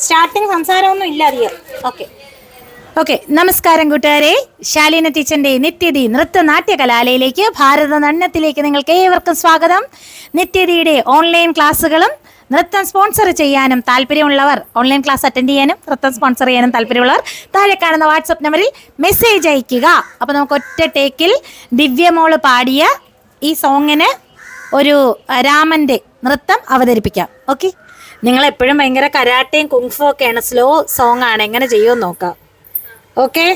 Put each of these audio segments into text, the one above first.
Starting സംസാരമൊന്നും ഇല്ല അധികം. Okay, നമസ്കാരം കൂട്ടുകാരെ. ശാലീന ടീച്ചറിന്റെ നിത്യതി നൃത്ത നാട്യ കലാലയിലേക്ക്, ഭാരതനടനത്തിലേക്ക് നിങ്ങൾക്ക് ഏവർക്കും സ്വാഗതം. നിത്യതിയുടെ ഓൺലൈൻ ക്ലാസ്സുകളും നൃത്തം സ്പോൺസർ ചെയ്യാനും താല്പര്യമുള്ളവർ, ഓൺലൈൻ ക്ലാസ് അറ്റൻഡ് ചെയ്യാനും നൃത്തം സ്പോൺസർ ചെയ്യാനും താല്പര്യമുള്ളവർ താഴെ കാണുന്ന വാട്സപ്പ് നമ്പറിൽ മെസ്സേജ് അയയ്ക്കുക. അപ്പോൾ നമുക്ക് ഒറ്റ ടേക്കിൽ ദിവ്യമോള് പാടിയ ഈ സോങ്ങിന് ഒരു രാമൻ്റെ നൃത്തം അവതരിപ്പിക്കാം. ഓക്കെ, നിങ്ങളെപ്പോഴും ഭയങ്കര കരാട്ടയും കുങ്ഫു ഒക്കെയാണ്, സ്ലോ സോങ് ആണ്, എങ്ങനെ ചെയ്യുമെന്ന് നോക്കാം. ഓക്കെ,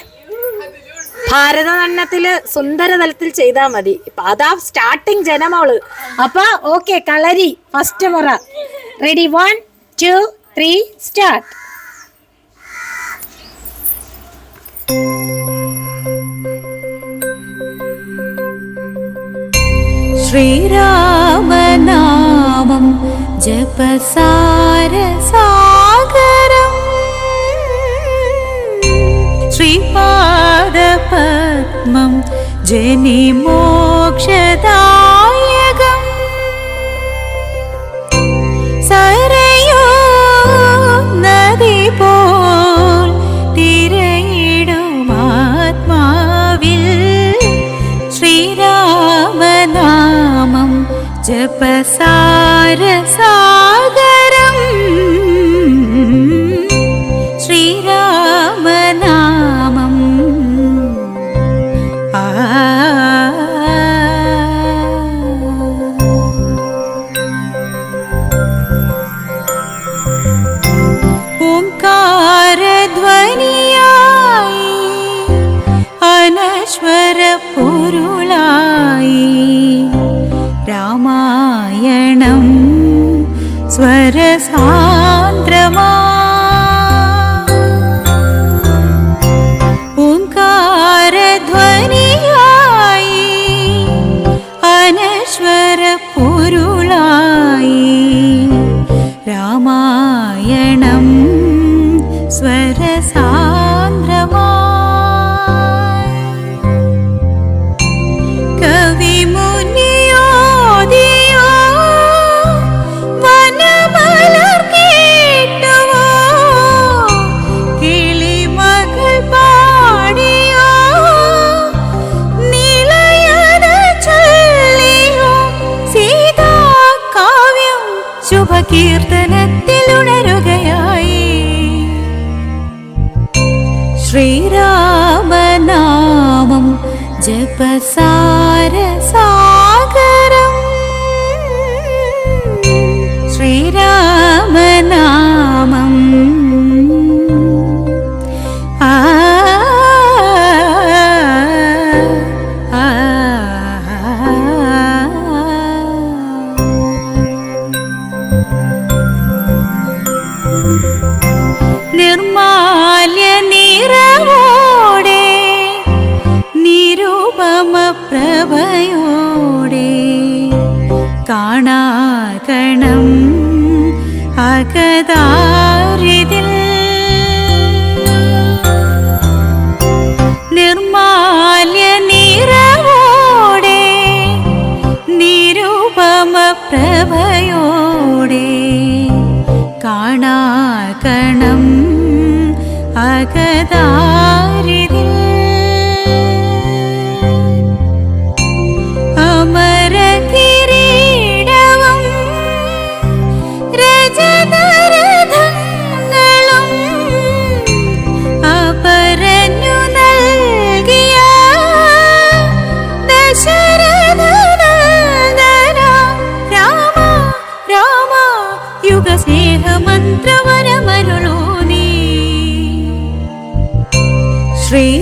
ഭാരതനടനത്തില് സുന്ദരതലത്തിൽ ചെയ്താൽ മതി. അതാ സ്റ്റാർട്ടിങ് ജനമോള്. അപ്പൊ ഓക്കെ, കളരി ഫസ്റ്റ് മുറ. Ready, 1 2 3 start. ശ്രീരാമനാമം ജപസാരസാഗരം ശ്രീപാദപദ്മം ജനിമോക്ഷദായകം സരയോ നദി പോൽ തിരയിടും ആത്മാവിൽ ശ്രീരാമനാമം ജപസാരസാഗരം ശ്രീരാമനാമം. ഓംകാരധ്വനിയായി അനശ്വര പൊരുളായി രാമായണം സ്വരസാന്ദ്രമാ. ഓംകാരധ്വനിയായി അനശ്വര പൊരുളായി രാമായണം സ്വരസാന്ദ്രമാ. കവിമുനിയോദിയോ വനമലർ കേട്ടുവോ കിളിമകൾ പാടിയോ നിളയന ചൊല്ലിയോ സീതാ കാവ്യം ശുഭകീർത്തനത്തിലുണരുകയായി. ശ്രീരാമനാമം ജപസാരസാഗരം ശ്രീരാമനാമം. ആ നിർമാല്യ നിറവോടെ നിരുപമ പ്രഭയോടെ കാണാകണം അകതാരിതിൽ. നിർമാല്യ നിറവോടെ നിരുപമ പ്രഭയോടെ കാണാകണം അകതാരിതിൽ. അമരകിരീടവും രജതരഥങ്ങളും അപരഞ്ഞു നൽകിയ ദശരഥനന്ദന രാമ രാമ യുഗസ്നേഹമന്ത്രവരമരുളൂ നീ. ശ്രീരാമനാമം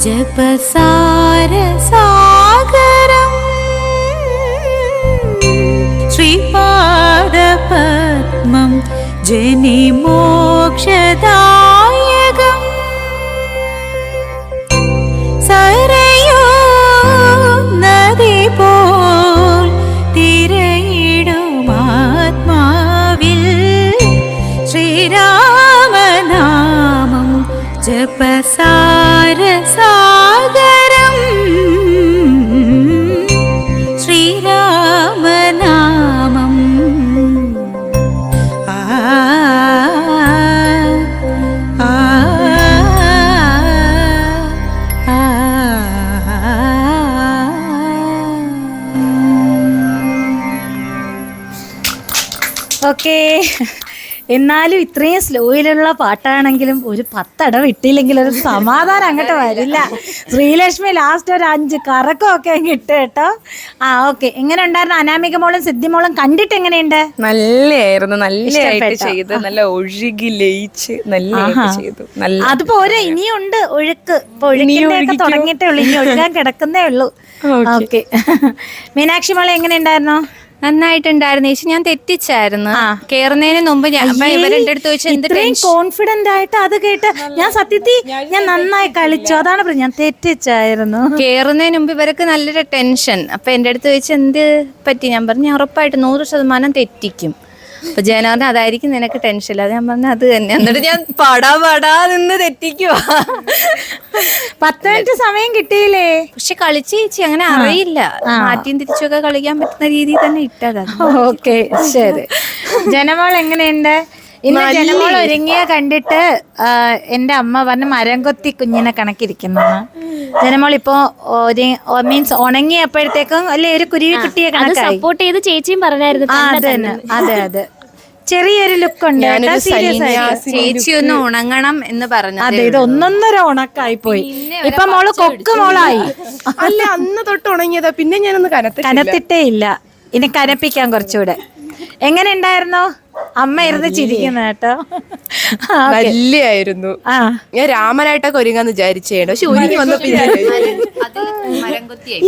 ജപസാരസാഗരം ശ്രീപാദപദ്മം ജനിമോക്ഷദായകം സരയോ നദി പോൽ തിരയിടും ആത്മാവിൽ ശ്രീരാമനാമം ജപസാരസാഗരം ശ്രീരാമനാമം. ഓക്കെ, എന്നാലും ഇത്രയും സ്ലോയിലുള്ള പാട്ടാണെങ്കിലും ഒരു 10 അടവ് ഇട്ടില്ലെങ്കിൽ ഒരു സമാധാനം അങ്ങോട്ട് വരില്ല. ശ്രീലക്ഷ്മി ലാസ്റ്റ് ഒരു 5 കറക്കമൊക്കെ അങ്ങ് ഇട്ട് കേട്ടോ. ഓക്കെ, എങ്ങനെ ഉണ്ടായിരുന്നു? അനാമിക മോളും സിദ്ധി മോളും കണ്ടിട്ട് എങ്ങനെയുണ്ട്? നല്ലയായിരുന്നു, നല്ലതായിട്ട് ചെയ്ത്, നല്ല ഒഴുകി ലയിച്ച് നല്ലതായിട്ട് ചെയ്തു. അതുപോലെ ഇനിയുണ്ട് ഒഴുക്ക്. ഇപ്പൊ ഒഴുക്കിന്റെ ഒക്കെ തുടങ്ങിയിട്ടേ ഉള്ളൂ, ഇനി ഒഴുകാൻ കിടക്കുന്നേ ഉള്ളൂ. ഓക്കെ, മീനാക്ഷി മോളെ എങ്ങനെ ഉണ്ടായിരുന്നു? നന്നായിട്ടുണ്ടായിരുന്നു ചേച്ചി. ഞാൻ തെറ്റിച്ചായിരുന്നു കേറുന്നതിന് മുമ്പ്. ഇവരുടെ അടുത്ത് ചോദിച്ചാൽ ഇത്രയും കോൺഫിഡന്റ് ആയിട്ട് അത് കേട്ട് ഞാൻ സത്യത്തിൽ ഞാൻ നന്നായി കളിച്ചു, അതാണ് പറഞ്ഞത്, ഞാൻ തെറ്റിച്ചായിരുന്നു. കേറുന്നതിന് മുമ്പ് ഇവർക്ക് നല്ലൊരു ടെൻഷൻ. അപ്പൊ എന്റെ അടുത്ത് ചോദിച്ചാൽ എന്ത് പറ്റി? ഞാൻ പറഞ്ഞു ഞാൻ ഉറപ്പായിട്ട് 100% തെറ്റിക്കും. അപ്പൊ ജയന പറഞ്ഞ അതായിരിക്കും നിനക്ക് ടെൻഷൻ ഇല്ല. ഞാൻ പറഞ്ഞു അത് തന്നെ. എന്നിട്ട് ഞാൻ പടാ നിന്ന് തെറ്റിക്കുവാ. 10 മിനിറ്റ് സമയം കിട്ടിയില്ലേ? പക്ഷെ കളിച്ച് ചേച്ചി അങ്ങനെ അറിയില്ല, മാറ്റിയും തിരിച്ചൊക്കെ കളിക്കാൻ പറ്റുന്ന രീതിയിൽ തന്നെ ഇട്ടതാ. ഓക്കെ, ശരി. ജനമോൾ എങ്ങനെയുണ്ട്? ഇന്ന് ജനമോൾ ഒരുങ്ങിയ കണ്ടിട്ട് എന്റെ അമ്മ പറഞ്ഞ് മരം കൊത്തി കുഞ്ഞിനെ കണക്കിരിക്കുന്നു. ജനമോൾ ഇപ്പോ മീൻസ് ഉണങ്ങിയപ്പോഴത്തേക്കും അല്ലെ ഒരു കുരുവി കുട്ടിയെ കണക്കായി. സപ്പോർട്ട് ചെയ്ത് ചേച്ചിയും പറഞ്ഞായിരുന്നു. അതെ ചെറിയൊരു ലുക്ക് ഉണ്ട്. ചേച്ചി ഒന്ന് ഉണങ്ങണം എന്ന് പറഞ്ഞു. അതെ, ഇത് 1.5 ഉണക്കായി പോയി. ഇപ്പൊ മോള് കൊക്ക് മോളായി. അല്ല, അന്ന് തൊട്ട് ഉണങ്ങിയതാ, പിന്നെ ഞാനൊന്ന് കനത്തിട്ടേ ഇല്ല. ഇനി കനപ്പിക്കാൻ കുറച്ചുകൂടെ. എങ്ങനെ ഉണ്ടായിരുന്നു? അമ്മ ഇരുന്ന് ചിരിക്കുന്ന കേട്ടോ. നല്ലായിരുന്നു. ഞാൻ രാമനായിട്ടൊക്കെ ഒരുങ്ങാന്ന് വിചാരിച്ചേട്ടോ, പക്ഷെ ഒരുങ്ങി വന്നപ്പോ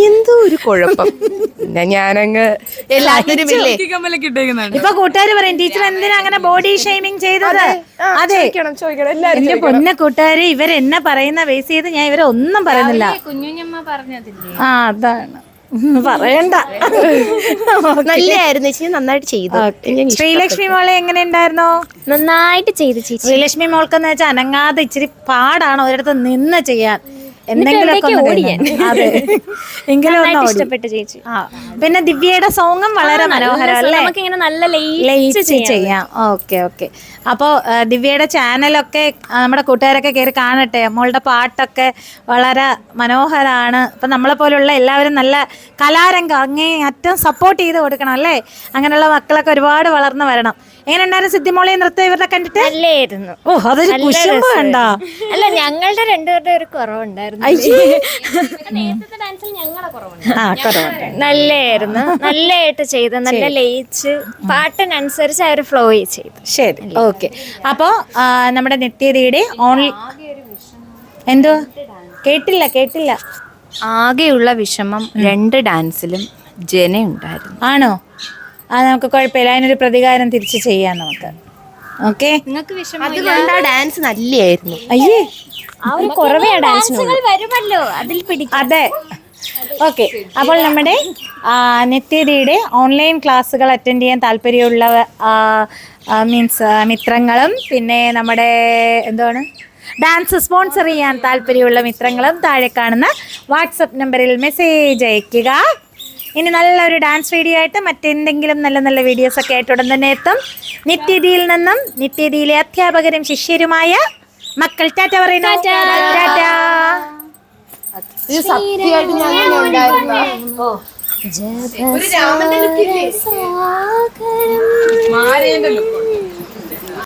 എന്തോ ഒരു കുഴപ്പം. പിന്നെ ഞാനങ്ങ് എല്ലാത്തിനും ഇപ്പൊ കൂട്ടുകാര് പറയും ടീച്ചർ എന്തിനാ അങ്ങനെ ബോഡി ഷെയ്മിങ് ചെയ്തത്? അതെ, എന്റെ പൊന്ന കൂട്ടുകാര് ഇവരെന്നെ പറയുന്ന ബേസ് ചെയ്ത് ഞാൻ ഇവരെ ഒന്നും പറയുന്നില്ല. കുഞ്ഞുഞ്ഞമ്മ പറഞ്ഞതില്ലേ? അതാണ് പറയണ്ട. നല്ലായിരുന്നു ചേച്ചി, നന്നായിട്ട് ചെയ്തു. ശ്രീലക്ഷ്മി മോളെ എങ്ങനെ ഉണ്ടായിരുന്നോ? നന്നായിട്ട് ചെയ്തു ചേച്ചി. ശ്രീലക്ഷ്മി മോൾക്കെന്ന് വെച്ചാൽ അനങ്ങാതെ ഇച്ചിരി പാടാണ് ഒരിടത്ത് നിന്ന് ചെയ്യാൻ. എന്തെങ്കിലുമൊക്കെ അതെ, എങ്കിലും ഇഷ്ടപ്പെട്ടു ചേച്ചി. പിന്നെ ദിവ്യയുടെ സോങ്ങും വളരെ മനോഹരം അല്ലേ? നമുക്കിങ്ങനെ നല്ല ലയിച്ച് ചെയ്യാം. ഓക്കെ. അപ്പോൾ ദിവ്യയുടെ ചാനലൊക്കെ നമ്മുടെ കൂട്ടുകാരൊക്കെ കയറി കാണട്ടെ. മോളുടെ പാട്ടൊക്കെ വളരെ മനോഹരമാണ്. അപ്പം നമ്മളെ പോലുള്ള എല്ലാവരും നല്ല കലാരംഗം അങ്ങേ അറ്റം സപ്പോർട്ട് ചെയ്ത് കൊടുക്കണം അല്ലേ? അങ്ങനെയുള്ള മക്കളൊക്കെ ഒരുപാട് വളർന്നു വരണം. എങ്ങനെ ഉണ്ടായിരുന്നു സിദ്ധിമോളെ നൃത്തം ഇവരുടെ കണ്ടിട്ട്? നല്ലായിരുന്നു. ഓ, അതൊരു കുശുമ്പ് കണ്ടാ? അല്ല, ഞങ്ങളുടെ രണ്ടുപേരുടെ ഒരു കുറവുണ്ടായിരുന്നു. നല്ലായിരുന്നു, നല്ലതായിട്ട് ചെയ്ത്, നല്ല ലയിച്ച് പാട്ടിനനുസരിച്ച് അവർ ഫ്ലോ ചെയ്തു. ശരി, ഓക്കെ. അപ്പോ നമ്മുടെ നിത്യതയുടെ എന്തോ കേട്ടില്ല. ആകെയുള്ള വിഷമം 2 ഡാൻസിലും ജനയുണ്ടായിരുന്നു. ആണോ? നമുക്ക് കുഴപ്പമില്ല, അതിനൊരു പ്രതികാരം തിരിച്ചു ചെയ്യാം നമുക്ക്. ഓക്കെ, നിങ്ങൾക്ക് വിഷമം അതുകൊണ്ട് ഡാൻസ് നല്ലായിരുന്നു. അയ്യേ, ഡാൻസുകൾ വരുമല്ലോ, അതിൽ പിടിക്കും. അതെ, ഓക്കെ. അപ്പോൾ നമ്മുടെ നിത്യതയുടെ ഓൺലൈൻ ക്ലാസ്സുകൾ അറ്റൻഡ് ചെയ്യാൻ താല്പര്യമുള്ള മീൻസ് മിത്രങ്ങളും പിന്നെ നമ്മുടെ എന്താണ് ഡാൻസ് സ്പോൺസർ ചെയ്യാൻ താല്പര്യമുള്ള മിത്രങ്ങളും താഴെ കാണുന്ന വാട്സപ്പ് നമ്പറിൽ മെസ്സേജ് അയയ്ക്കുക. ഇനി നല്ലൊരു ഡാൻസ് വീഡിയോ ആയിട്ട് മറ്റെന്തെങ്കിലും നല്ല നല്ല വീഡിയോസൊക്കെ ആയിട്ട് ഉടൻ തന്നെ എത്തും. നിത്യതിയിൽ നിന്നും നിത്യതിയിലെ അധ്യാപകരും ശിഷ്യരുമായ മക്കൾ ടാറ്റ പറയുന്നു. ടാറ്റ. സത്യമായിട്ട് ഞാൻ ഉണ്ടായിരുന്നു. മാരേന്റെ ലുക്ക്